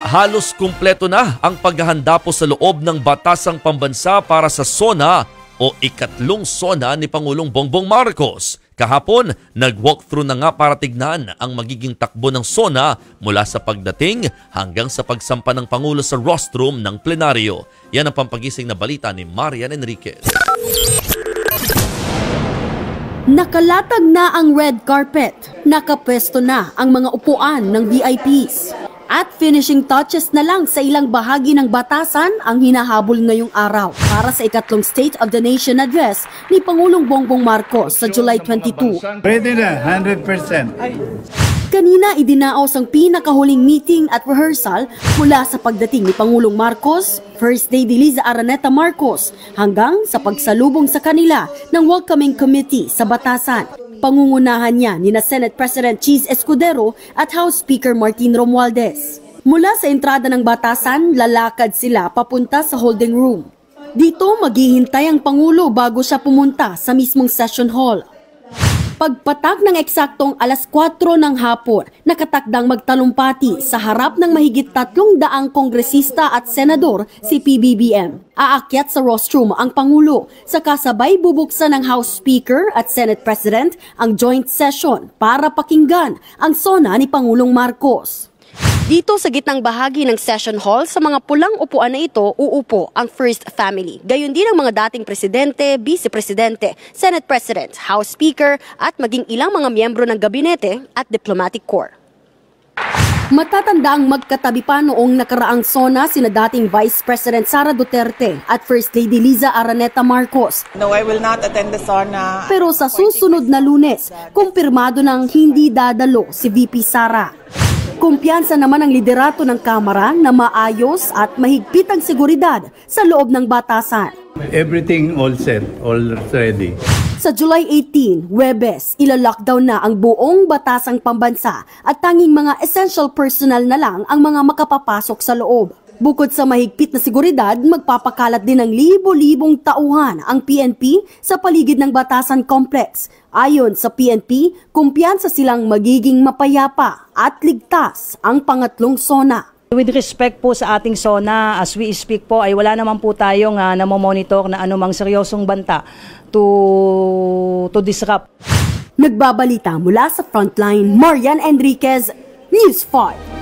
Halos kumpleto na ang paghahanda po sa loob ng Batasang Pambansa para sa SONA o ikatlong SONA ni Pangulong Bongbong Marcos. Kahapon, nag-walkthrough na nga para tignan ang magiging takbo ng SONA mula sa pagdating hanggang sa pagsampa ng Pangulo sa rostrum ng plenaryo. Yan ang pampagising na balita ni Marian Enriquez. Nakalatag na ang red carpet. Nakapwesto na ang mga upuan ng VIPs. At finishing touches na lang sa ilang bahagi ng batasan ang hinahabol ngayong araw para sa ikatlong State of the Nation address ni Pangulong Bongbong Marcos sa July 22. Ready na, 100%. Kanina idinaos ang pinakahuling meeting at rehearsal mula sa pagdating ni Pangulong Marcos, First Lady Liza Araneta Marcos, hanggang sa pagsalubong sa kanila ng welcoming committee sa batasan. Pangungunahan niya ni Senate President Cheese Escudero at House Speaker Martin Romualdez. Mula sa entrada ng batasan, lalakad sila papunta sa holding room. Dito maghihintay ang Pangulo bago siya pumunta sa mismong session hall. Pagpatak ng eksaktong alas 4 ng hapon, nakatakdang magtalumpati sa harap ng mahigit 300 kongresista at senador si PBBM. Aakyat sa rostrum ang Pangulo, sa kasabay bubuksan ng House Speaker at Senate President ang joint session para pakinggan ang SONA ni Pangulong Marcos. Dito sa gitnang bahagi ng session hall, sa mga pulang upuan na ito, uupo ang First Family. Gayon din ang mga dating presidente, vice-presidente, Senate President, House Speaker at maging ilang mga miyembro ng gabinete at diplomatic corps. Matatanda ang magkatabi pa noong nakaraang SONA sina dating Vice President Sara Duterte at First Lady Liza Araneta Marcos. No, I will not attend the SONA. Pero sa susunod na Lunes, kumpirmado ng hindi dadalo si VP Sara. Kumpiyansa naman ang liderato ng Kamara na maayos at mahigpit ang seguridad sa loob ng batasan. Everything all set, all ready. Sa July 18, Huwebes, ilalockdown na ang buong Batasang Pambansa at tanging mga essential personnel na lang ang mga makapapasok sa loob. Bukod sa mahigpit na seguridad, magpapakalat din ng libo-libong tauhan ang PNP sa paligid ng Batasan Complex. Ayon sa PNP, kumpiyansa silang magiging mapayapa at ligtas ang pangatlong SONA. With respect po sa ating SONA, as we speak po, ay wala naman po tayong namomonitor na anumang seryosong banta to disrupt. Nagbabalita mula sa Frontline, Marian Enriquez, News 5.